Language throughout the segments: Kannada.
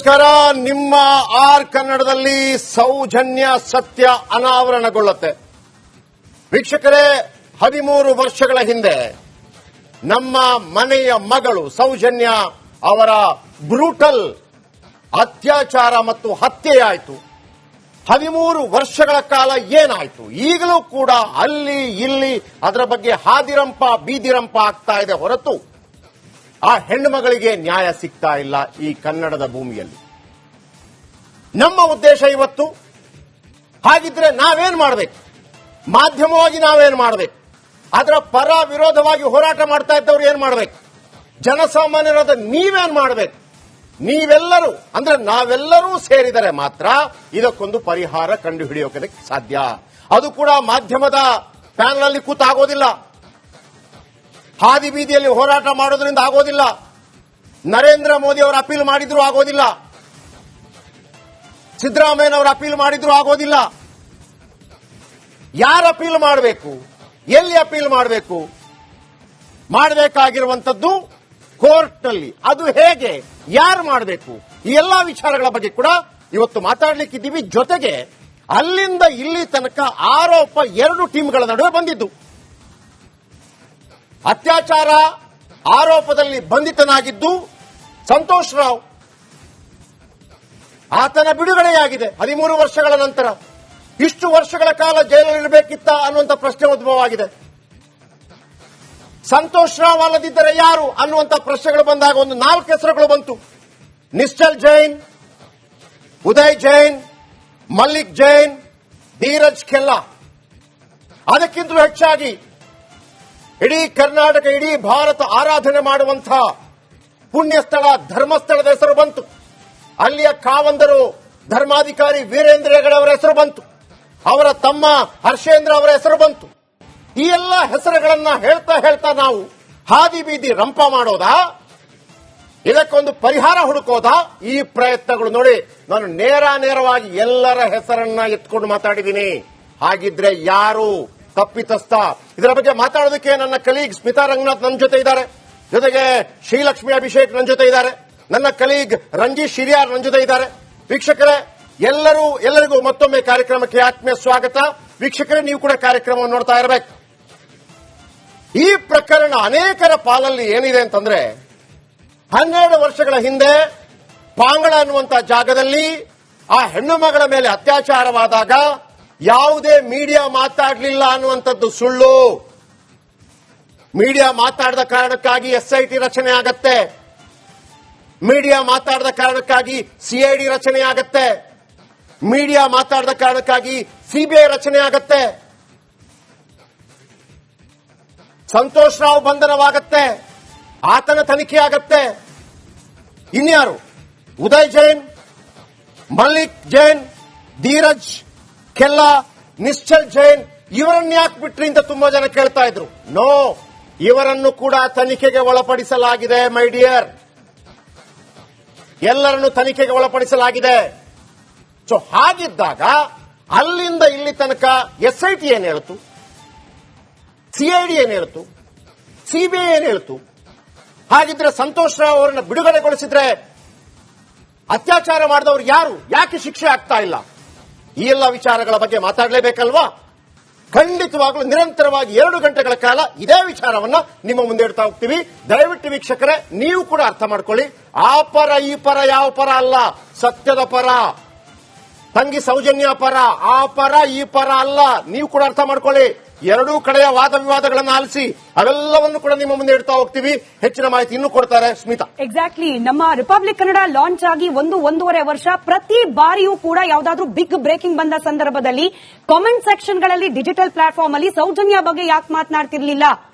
ನಮಸ್ಕಾರ. ನಿಮ್ಮ ಆರ್ ಕನ್ನಡದಲ್ಲಿ ಸೌಜನ್ಯ ಸತ್ಯ ಅನಾವರಣಗೊಳ್ಳುತ್ತೆ. ವೀಕ್ಷಕರೇ, 13 ವರ್ಷಗಳ ಹಿಂದೆ ನಮ್ಮ ಮನೆಯ ಮಗಳು ಸೌಜನ್ಯ ಅವರ ಬ್ರೂಟಲ್ ಅತ್ಯಾಚಾರ ಮತ್ತು ಹತ್ಯೆಯಾಯಿತು. 13 ವರ್ಷಗಳ ಕಾಲ ಏನಾಯಿತು? ಈಗಲೂ ಕೂಡ ಅಲ್ಲಿ ಇಲ್ಲಿ ಅದರ ಬಗ್ಗೆ ಹಾದಿರಂಪ ಬೀದಿರಂಪ ಆಗ್ತಾ ಇದೆ ಹೊರತು ಆ ಹೆಣ್ಣು ಮಗಳಿಗೆ ನ್ಯಾಯ ಸಿಗ್ತಾ ಇಲ್ಲ ಈ ಕನ್ನಡದ ಭೂಮಿಯಲ್ಲಿ. ನಮ್ಮ ಉದ್ದೇಶ ಇವತ್ತು, ಹಾಗಿದ್ರೆ ನಾವೇನ್ ಮಾಡಬೇಕು? ಮಾಧ್ಯಮವಾಗಿ ನಾವೇನ್ ಮಾಡಬೇಕು? ಅದರ ಪರ ವಿರೋಧವಾಗಿ ಹೋರಾಟ ಮಾಡ್ತಾ ಇದ್ದವ್ರು ಏನ್ ಮಾಡಬೇಕು? ಜನಸಾಮಾನ್ಯರಾದ ನೀವೇನ್ ಮಾಡಬೇಕು? ನೀವೆಲ್ಲರೂ ಅಂದ್ರೆ ನಾವೆಲ್ಲರೂ ಸೇರಿದರೆ ಮಾತ್ರ ಇದಕ್ಕೊಂದು ಪರಿಹಾರ ಕಂಡುಹಿಡಿಯೋಕೆ ಸಾಧ್ಯ. ಅದು ಕೂಡ ಮಾಧ್ಯಮದ ಪ್ಯಾನಲ್ ಅಲ್ಲಿ ಕೂತಾಗೋದಿಲ್ಲ, ಹಾದಿ ಬೀದಿಯಲ್ಲಿ ಹೋರಾಟ ಮಾಡೋದ್ರಿಂದ ಆಗೋದಿಲ್ಲ, ನರೇಂದ್ರ ಮೋದಿ ಅವರು ಅಪೀಲ್ ಮಾಡಿದ್ರು ಆಗೋದಿಲ್ಲ, ಸಿದ್ದರಾಮಯ್ಯನವರು ಅಪೀಲ್ ಮಾಡಿದ್ರು ಆಗೋದಿಲ್ಲ. ಯಾರು ಅಪೀಲ್ ಮಾಡಬೇಕು? ಎಲ್ಲಿ ಅಪೀಲ್ ಮಾಡಬೇಕು? ಮಾಡಬೇಕಾಗಿರುವಂತದ್ದು ಕೋರ್ಟ್ನಲ್ಲಿ. ಅದು ಹೇಗೆ? ಯಾರು ಮಾಡಬೇಕು? ಈ ಎಲ್ಲಾ ವಿಚಾರಗಳ ಬಗ್ಗೆ ಕೂಡ ಇವತ್ತು ಮಾತಾಡ್ಲಿಕ್ಕಿದ್ದೀವಿ. ಜೊತೆಗೆ ಅಲ್ಲಿಂದ ಇಲ್ಲಿ ತನಕ ಆರೋಪ 2 ಟೀಮ್ಗಳ ನಡುವೆ ಬಂದಿದ್ದು. ಅತ್ಯಾಚಾರ ಆರೋಪದಲ್ಲಿ ಬಂಧಿತನಾಗಿದ್ದು ಸಂತೋಷ್ ರಾವ್. ಆತನ ಬಿಡುಗಡೆಯಾಗಿದೆ 13 ವರ್ಷಗಳ ನಂತರ. ಇಷ್ಟು ವರ್ಷಗಳ ಕಾಲ ಜೈಲಲ್ಲಿರಬೇಕಿತ್ತ ಅನ್ನುವಂಥ ಪ್ರಶ್ನೆ ಉದ್ಭವ ಆಗಿದೆ. ಸಂತೋಷ್ ರಾವ್ ಅಲ್ಲದಿದ್ದರೆ ಯಾರು ಅನ್ನುವಂಥ ಪ್ರಶ್ನೆಗಳು ಬಂದಾಗ ಒಂದು 4 ಹೆಸರುಗಳು ಬಂತು. ನಿಶ್ಚಲ್ ಜೈನ್, ಉದಯ್ ಜೈನ್, ಮಲ್ಲಿಕ್ ಜೈನ್, ಧೀರಜ್ ಖೆಲ್ಲಾ. ಅದಕ್ಕಿಂತಲೂ ಹೆಚ್ಚಾಗಿ ಇಡೀ ಕರ್ನಾಟಕ, ಇಡೀ ಭಾರತ ಆರಾಧನೆ ಮಾಡುವಂತಹ ಪುಣ್ಯಸ್ಥಳ ಧರ್ಮಸ್ಥಳದ ಹೆಸರು ಬಂತು. ಅಲ್ಲಿಯ ಕಾವಂದರು ಧರ್ಮಾಧಿಕಾರಿ ವೀರೇಂದ್ರ ಹೆಗಡೆ ಅವರ ಹೆಸರು ಬಂತು. ಅವರ ತಮ್ಮ ಹರ್ಷೇಂದ್ರ ಅವರ ಹೆಸರು ಬಂತು. ಈ ಎಲ್ಲ ಹೆಸರುಗಳನ್ನ ಹೇಳ್ತಾ ನಾವು ಹಾದಿ ಬೀದಿ ರಂಪ ಮಾಡೋದಾ? ಇದಕ್ಕೊಂದು ಪರಿಹಾರ ಹುಡುಕೋದಾ? ಈ ಪ್ರಯತ್ನಗಳು ನೋಡಿ, ನಾನು ನೇರವಾಗಿ ಎಲ್ಲರ ಹೆಸರನ್ನ ಎತ್ಕೊಂಡು ಮಾತಾಡಿದ್ದೀನಿ. ಹಾಗಿದ್ರೆ ಯಾರು ತಪ್ಪಿತಸ್ಥ? ಇದರ ಬಗ್ಗೆ ಮಾತಾಡೋದಕ್ಕೆ ನನ್ನ ಕಲೀಗ್ ಸ್ಮಿತಾ ರಂಗನಾಥ್ ನನ್ನ ಜೊತೆ ಇದ್ದಾರೆ, ಜೊತೆಗೆ ಶ್ರೀಲಕ್ಷ್ಮಿ ಅಭಿಷೇಕ್ ನನ್ನ ಜೊತೆ ಇದ್ದಾರೆ, ನನ್ನ ಕಲೀಗ್ ರಂಜಿತ್ ಶಿರಿಯಾರ್ ನನ್ನ ಜೊತೆ ಇದ್ದಾರೆ. ವೀಕ್ಷಕರೇ, ಎಲ್ಲರಿಗೂ ಮತ್ತೊಮ್ಮೆ ಕಾರ್ಯಕ್ರಮಕ್ಕೆ ಆತ್ಮೀಯ ಸ್ವಾಗತ. ವೀಕ್ಷಕರೇ, ನೀವು ಕೂಡ ಕಾರ್ಯಕ್ರಮವನ್ನು ನೋಡ್ತಾ ಇರಬೇಕು. ಈ ಪ್ರಕರಣ ಅನೇಕರ ಪಾಲಲ್ಲಿ ಏನಿದೆ ಅಂತಂದ್ರೆ, 12 ವರ್ಷಗಳ ಹಿಂದೆ ಪಾಂಗಳ ಅನ್ನುವಂತ ಜಾಗದಲ್ಲಿ ಆ ಹೆಣ್ಣು ಮಗಳ ಮೇಲೆ ಅತ್ಯಾಚಾರವಾದಾಗ ಯಾವುದೇ ಮೀಡಿಯಾ ಮಾತಾಡಲಿಲ್ಲ ಅನ್ನುವಂಥದ್ದು ಸುಳ್ಳು. ಮೀಡಿಯಾ ಮಾತಾಡದ ಕಾರಣಕ್ಕಾಗಿ ಎಸ್ಐಟಿ ರಚನೆ ಆಗತ್ತೆ, ಮೀಡಿಯಾ ಮಾತಾಡದ ಕಾರಣಕ್ಕಾಗಿ ಸಿಐಡಿ ರಚನೆ ಆಗತ್ತೆ, ಮೀಡಿಯಾ ಮಾತಾಡದ ಕಾರಣಕ್ಕಾಗಿ ಸಿಬಿಐ ರಚನೆ ಆಗತ್ತೆ, ಸಂತೋಷ್ ರಾವ್ ಬಂಧನವಾಗತ್ತೆ, ಆತನ ತನಿಖೆ ಆಗತ್ತೆ. ಇನ್ಯಾರು? ಉದಯ್ ಜೈನ್, ಮಲ್ಲಿಕ್ ಜೈನ್, ಧೀರಜ್ ಖೆಲ್ಲಾ, ನಿಶ್ಚಲ್ ಜೈನ್, ಇವರನ್ನು ಯಾಕೆ ಬಿಟ್ರಿ ಅಂತ ತುಂಬಾ ಜನ ಕೇಳ್ತಾ ಇದ್ರು. ನೋ, ಇವರನ್ನು ಕೂಡ ತನಿಖೆಗೆ ಒಳಪಡಿಸಲಾಗಿದೆ ಮೈ ಡಿಯರ್. ಎಲ್ಲರನ್ನು ತನಿಖೆಗೆ ಒಳಪಡಿಸಲಾಗಿದೆ. ಸೊ ಹಾಗಿದ್ದಾಗ ಅಲ್ಲಿಂದ ಇಲ್ಲಿ ತನಕ ಎಸ್ಐಟಿ ಏನ್ ಹೇಳ್ತು, ಸಿಐಡಿ ಏನ್ ಹೇಳ್ತು, ಸಿಬಿಐ ಏನ್ ಹೇಳ್ತು? ಹಾಗಿದ್ರೆ ಸಂತೋಷ್ ರಾವ್ ಅವರನ್ನು ಬಿಡುಗಡೆಗೊಳಿಸಿದ್ರೆ ಅತ್ಯಾಚಾರ ಮಾಡಿದವರು ಯಾರು? ಯಾಕೆ ಶಿಕ್ಷೆ ಆಗ್ತಾ ಇಲ್ಲ? ಈ ಎಲ್ಲ ವಿಚಾರಗಳ ಬಗ್ಗೆ ಮಾತಾಡಲೇಬೇಕಲ್ವಾ? ಖಂಡಿತವಾಗ್ಲೂ ನಿರಂತರವಾಗಿ 2 ಗಂಟೆಗಳ ಕಾಲ ಇದೇ ವಿಚಾರವನ್ನ ನಿಮ್ಮ ಮುಂದೆ ಇಡ್ತಾ ಹೋಗ್ತೀವಿ. ದಯವಿಟ್ಟು ವೀಕ್ಷಕರೇ, ನೀವು ಕೂಡ ಅರ್ಥ ಮಾಡ್ಕೊಳ್ಳಿ. ಆ ಪರ ಈ ಪರ ಯಾವ ಪರ ಅಲ್ಲ, ಸತ್ಯದ ಪರ. ತಂಗಿ ಸೌಜನ್ಯ ಪರ, ಆ ಪರ ಈ ಪರ ಅಲ್ಲ. ನೀವು ಕೂಡ ಅರ್ಥ ಮಾಡ್ಕೊಳ್ಳಿ. 2 ಕಡೆಯ ವಾದ ವಿವಾದಗಳನ್ನು ಆಲಿಸಿ ಅವೆಲ್ಲವನ್ನು ಕೂಡ ನಿಮ್ಮ ಮುಂದೆ ಇಡ್ತಾ ಹೋಗ್ತೀವಿ. ಹೆಚ್ಚಿನ ಮಾಹಿತಿ ಇನ್ನೂ ಕೊಡ್ತಾರೆ ಸ್ಮಿತಾ. ಎಕ್ಸಾಕ್ಟ್ಲಿ. ನಮ್ಮ ರಿಪಬ್ಲಿಕ್ ಕನ್ನಡ ಲಾಂಚ್ ಆಗಿ 1-1.5 ವರ್ಷ ಪ್ರತಿ ಬಾರಿಯೂ ಕೂಡ ಯಾವ್ದಾದ್ರೂ ಬಿಗ್ ಬ್ರೇಕಿಂಗ್ ಬಂದ ಸಂದರ್ಭದಲ್ಲಿ ಕಾಮೆಂಟ್ ಸೆಕ್ಷನ್ ಗಳಲ್ಲಿ ಡಿಜಿಟಲ್ ಪ್ಲಾಟ್ಫಾರ್ಮ್ ಅಲ್ಲಿ ಸೌಜನ್ಯ ಬಗ್ಗೆ ಯಾಕೆ ಮಾತನಾಡ್ತಿರ್ಲಿಲ್ಲ,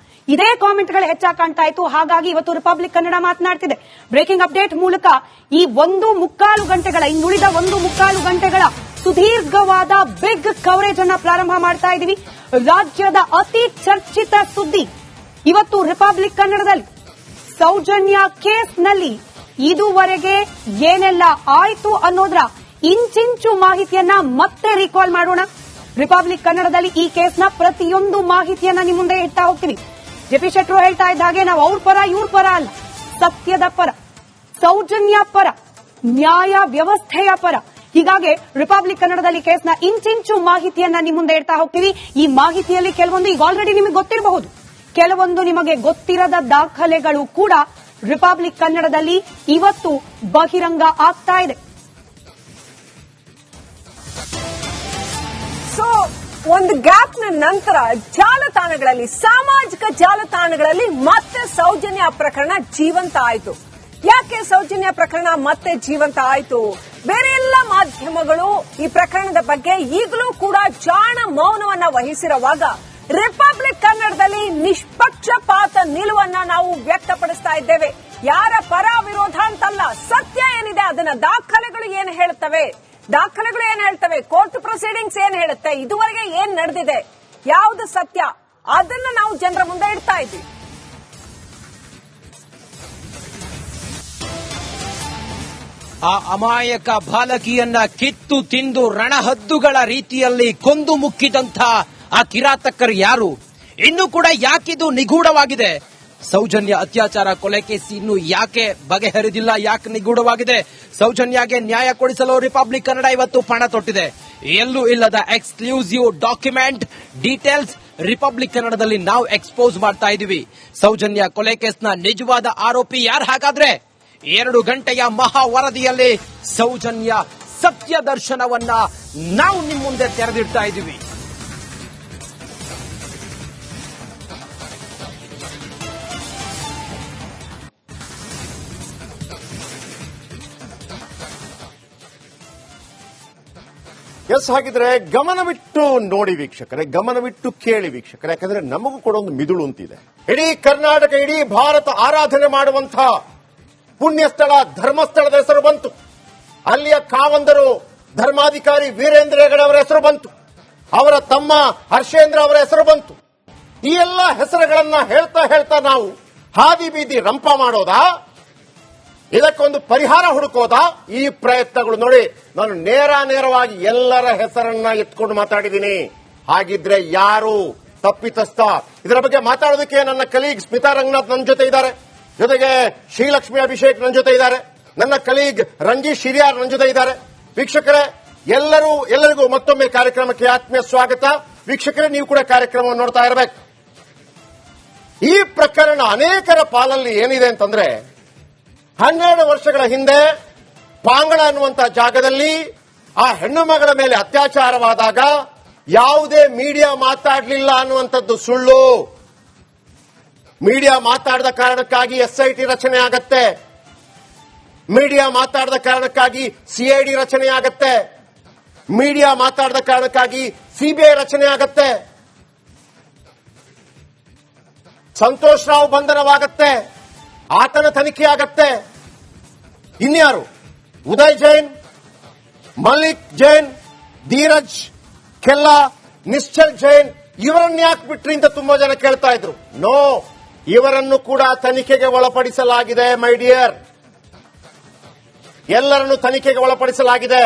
ಇದೇ ಕಾಮೆಂಟ್ಗಳು ಹೆಚ್ಚಾಗಿ ಕಾಣ್ತಾ ಇತ್ತು. ಹಾಗಾಗಿ ಇವತ್ತು ರಿಪಬ್ಲಿಕ್ ಕನ್ನಡ ಮಾತನಾಡ್ತಿದೆ. ಬ್ರೇಕಿಂಗ್ ಅಪ್ಡೇಟ್ ಮೂಲಕ ಈ 1.25 ಗಂಟೆಗಳ, ಇನ್ನುಳಿದ 1.25 ಗಂಟೆಗಳ ಸುದೀರ್ಘವಾದ ಬಿಗ್ ಕವರೇಜ್ ಅನ್ನ ಪ್ರಾರಂಭ ಮಾಡ್ತಾ ಇದ್ದೀವಿ. ರಾಜ್ಯದ ಅತಿ ಚರ್ಚಿತ ಸುದ್ದಿ ಇವತ್ತು ರಿಪಬ್ಲಿಕ್ ಕನ್ನಡದಲ್ಲಿ. ಸೌಜನ್ಯ ಕೇಸ್ನಲ್ಲಿ ಇದುವರೆಗೆ ಏನೆಲ್ಲ ಆಯ್ತು ಅನ್ನೋದ್ರ ಇಂಚಿಂಚು ಮಾಹಿತಿಯನ್ನ ಮತ್ತೆ ರೀಕಾಲ್ ಮಾಡೋಣ. ರಿಪಬ್ಲಿಕ್ ಕನ್ನಡದಲ್ಲಿ ಈ ಕೇಸ್ನ ಪ್ರತಿಯೊಂದು ಮಾಹಿತಿಯನ್ನ ನಿಮ್ಮ ಮುಂದೆ ಇಡ್ತಾ ಹೋಗ್ತೀವಿ. ಜೆಪಿ ಶೆಟ್ರು ಹೇಳ್ತಾ ಇದ್ದ ಹಾಗೆ ನಾವು ಅವ್ರ ಪರ ಇವ್ರ ಪರ ಅಲ್ಲ, ಸತ್ಯದ ಪರ, ಸೌಜನ್ಯ ಪರ. ನ್ಯಾಯ ವ್ಯವಸ್ಥೆಯ ಪರ. ಹೀಗಾಗಿ ರಿಪಬ್ಲಿಕ್ ಕನ್ನಡದಲ್ಲಿ ಕೇಸ್ನ ಇಂಚಿಂಚು ಮಾಹಿತಿಯನ್ನ ನಿಮ್ಮ ಮುಂದೆ ಇಡ್ತಾ ಹೋಗ್ತೀವಿ. ಈ ಮಾಹಿತಿಯಲ್ಲಿ ಕೆಲವೊಂದು ಈಗ ಆಲ್ರೆಡಿ ನಿಮಗೆ ಗೊತ್ತಿರಬಹುದು, ಕೆಲವೊಂದು ನಿಮಗೆ ಗೊತ್ತಿರದ ದಾಖಲೆಗಳು ಕೂಡ ರಿಪಬ್ಲಿಕ್ ಕನ್ನಡದಲ್ಲಿ ಇವತ್ತು ಬಹಿರಂಗ ಆಗ್ತಾ ಇದೆ. ಸೊ ಒಂದು ಗ್ಯಾಪ್ ನ ನಂತರ ಜಾಲತಾಣಗಳಲ್ಲಿ, ಸಾಮಾಜಿಕ ಜಾಲತಾಣಗಳಲ್ಲಿ ಮತ್ತೆ ಸೌಜನ್ಯ ಪ್ರಕರಣ ಜೀವಂತ ಆಯಿತು. ಯಾಕೆ ಸೌಜನ್ಯ ಪ್ರಕರಣ ಮತ್ತೆ ಜೀವಂತ ಆಯಿತು? ಬೇರೆ ಎಲ್ಲ ಮಾಧ್ಯಮಗಳು ಈ ಪ್ರಕರಣದ ಬಗ್ಗೆ ಈಗಲೂ ಕೂಡ ಜಾಣ ಮೌನವನ್ನ ವಹಿಸಿರುವಾಗ ರಿಪಬ್ಲಿಕ್ ಕನ್ನಡದಲ್ಲಿ ನಿಷ್ಪಕ್ಷಪಾತ ನಿಲುವನ್ನ ನಾವು ವ್ಯಕ್ತಪಡಿಸ್ತಾ ಇದ್ದೇವೆ. ಯಾರ ಪರ ವಿರೋಧ ಅಂತಲ್ಲ, ಸತ್ಯ ಏನಿದೆ ಅದನ್ನ ದಾಖಲೆಗಳು ಏನು ಹೇಳ್ತವೆ, ಕೋರ್ಟ್ ಪ್ರೊಸೀಡಿಂಗ್ಸ್ ಏನ್ ಹೇಳುತ್ತೆ, ಇದುವರೆಗೆ ಏನ್ ನಡೆದಿದೆ, ಯಾವುದು ಸತ್ಯ, ಅದನ್ನ ನಾವು ಜನರ ಮುಂದೆ ಇಡ್ತಾ ಇದ್ದೀವಿ. ಆ ಅಮಾಯಕ ಬಾಲಕಿಯನ್ನ ಕಿತ್ತು ತಿಂದು ರಣಹದ್ದುಗಳ ರೀತಿಯಲ್ಲಿ ಕೊಂದು ಮುಕ್ಕಿದಂಥ ಆ ಕಿರಾತಕರು ಯಾರು? ಇನ್ನೂ ಕೂಡ ಯಾಕಿದು ನಿಗೂಢವಾಗಿದೆ? ಸೌಜನ್ಯ ಅತ್ಯಾಚಾರ ಕೊಲೆ ಕೇಸ್ ಇನ್ನು ಯಾಕೆ ಬಗೆಹರಿದಿಲ್ಲ, ಯಾಕೆ ನಿಗೂಢವಾಗಿದೆ? ಸೌಜನ್ಯಗೆ ನ್ಯಾಯ ಕೊಡಿಸಲು ರಿಪಬ್ಲಿಕ್ ಕನ್ನಡ ಇವತ್ತು ಪಣ ತೊಟ್ಟಿದೆ. ಎಲ್ಲೂ ಇಲ್ಲದ ಎಕ್ಸ್ಕ್ಲೂಸಿವ್ ಡಾಕ್ಯುಮೆಂಟ್ ಡೀಟೇಲ್ಸ್ ರಿಪಬ್ಲಿಕ್ ಕನ್ನಡದಲ್ಲಿ ನಾವು ಎಕ್ಸ್ಪೋಸ್ ಮಾಡ್ತಾ ಇದೀವಿ. ಸೌಜನ್ಯ ಕೊಲೆ ಕೇಸ್ನ ನಿಜವಾದ ಆರೋಪಿ ಯಾರು? ಹಾಗಾದ್ರೆ 2 ಗಂಟೆಯ ಮಹಾ ವರದಿಯಲ್ಲಿ ಸೌಜನ್ಯ ಸತ್ಯ ದರ್ಶನವನ್ನ ನಾವು ನಿಮ್ಮ ಮುಂದೆ ತೆರೆದಿಡ್ತಾ ಇದ್ದೀವಿ. ಎಸ್, ಹಾಗಿದ್ರೆ ಗಮನವಿಟ್ಟು ನೋಡಿ ವೀಕ್ಷಕರೇ, ಗಮನವಿಟ್ಟು ಕೇಳಿ ವೀಕ್ಷಕರೇ, ಯಾಕಂದ್ರೆ ನಮಗೂ ಕೂಡ ಒಂದು ಮಿದುಳು ಅಂತಿದೆ. ಇಡೀ ಕರ್ನಾಟಕ, ಇಡೀ ಭಾರತ ಆರಾಧನೆ ಮಾಡುವಂತಹ ಪುಣ್ಯಸ್ಥಳ ಧರ್ಮಸ್ಥಳದ ಹೆಸರು ಬಂತು. ಅಲ್ಲಿಯ ಕಾವಂದರು ಧರ್ಮಾಧಿಕಾರಿ ವೀರೇಂದ್ರ ಹೆಗಡೆ ಅವರ ಹೆಸರು ಬಂತು. ಅವರ ತಮ್ಮ ಹರ್ಷೇಂದ್ರ ಅವರ ಹೆಸರು ಬಂತು. ಈ ಎಲ್ಲ ಹೆಸರುಗಳನ್ನ ಹೇಳ್ತಾ ನಾವು ಹಾದಿ ಬೀದಿ ರಂಪ ಮಾಡೋದಾ, ಇದಕ್ಕೊಂದು ಪರಿಹಾರ ಹುಡುಕೋದಾ? ಈ ಪ್ರಯತ್ನಗಳು ನೋಡಿ, ನಾನು ನೇರವಾಗಿ ಎಲ್ಲರ ಹೆಸರನ್ನ ಎತ್ಕೊಂಡು ಮಾತಾಡಿದ್ದೀನಿ. ಹಾಗಿದ್ರೆ ಯಾರು ತಪ್ಪಿತಸ್ಥ? ಇದರ ಬಗ್ಗೆ ಮಾತಾಡೋದಕ್ಕೆ ನನ್ನ ಕಲೀಗ್ ಸ್ಮಿತಾ ರಂಗನಾಥ್ ನನ್ನ ಜೊತೆ ಇದ್ದಾರೆ, ಜೊತೆಗೆ ಶ್ರೀಲಕ್ಷ್ಮಿ ಅಭಿಷೇಕ್ ನನ್ನ ಜೊತೆ ಇದ್ದಾರೆ, ನನ್ನ ಕಲೀಗ್ ರಂಜಿತ್ ಶಿರಿಯಾರ್ ನನ್ನ ಜೊತೆ ಇದ್ದಾರೆ. ವೀಕ್ಷಕರೇ, ಎಲ್ಲರಿಗೂ ಮತ್ತೊಮ್ಮೆ ಕಾರ್ಯಕ್ರಮಕ್ಕೆ ಆತ್ಮೀಯ ಸ್ವಾಗತ. ವೀಕ್ಷಕರೇ, ನೀವು ಕೂಡ ಕಾರ್ಯಕ್ರಮವನ್ನು ನೋಡ್ತಾ ಇರಬೇಕು. ಈ ಪ್ರಕರಣ ಅನೇಕರ ಪಾಲಲ್ಲಿ ಏನಿದೆ ಅಂತಂದ್ರೆ, 12 ವರ್ಷಗಳ ಹಿಂದೆ ಪಾಂಗಳ ಅನ್ನುವಂತ ಜಾಗದಲ್ಲಿ ಆ ಹೆಣ್ಣು ಮಗಳ ಮೇಲೆ ಅತ್ಯಾಚಾರವಾದಾಗ ಯಾವುದೇ ಮೀಡಿಯಾ ಮಾತಾಡಲಿಲ್ಲ ಅನ್ನುವಂಥದ್ದು ಸುಳ್ಳು. ಮೀಡಿಯಾ ಮಾತಾಡದ ಕಾರಣಕ್ಕಾಗಿ ಎಸ್ಐಟಿ ರಚನೆ ಆಗತ್ತೆ, ಮೀಡಿಯಾ ಮಾತಾಡದ ಕಾರಣಕ್ಕಾಗಿ ಸಿಐಡಿ ರಚನೆ ಆಗತ್ತೆ, ಮೀಡಿಯಾ ಮಾತಾಡದ ಕಾರಣಕ್ಕಾಗಿ ಸಿಬಿಐ ರಚನೆ ಆಗತ್ತೆ, ಸಂತೋಷ್ ರಾವ್ ಬಂಧನವಾಗತ್ತೆ, ಆತನ ತನಿಖೆ ಆಗತ್ತೆ. ಇನ್ಯಾರು? ಉದಯ್ ಜೈನ್, ಮಲ್ಲಿಕ್ ಜೈನ್, ಧೀರಜ್ ಕೆಲ್ಲಾ, ನಿಶ್ಚಲ್ ಜೈನ್, ಇವರನ್ನ ಯಾಕೆ ಬಿಟ್ರಿ ಅಂತ ತುಂಬಾ ಜನ ಕೇಳ್ತಾ ಇದ್ರು. ನೋ, ಇವರನ್ನು ಕೂಡ ತನಿಖೆಗೆ ಒಳಪಡಿಸಲಾಗಿದೆ ಮೈ ಡಿಯರ್. ಎಲ್ಲರನ್ನು ತನಿಖೆಗೆ ಒಳಪಡಿಸಲಾಗಿದೆ.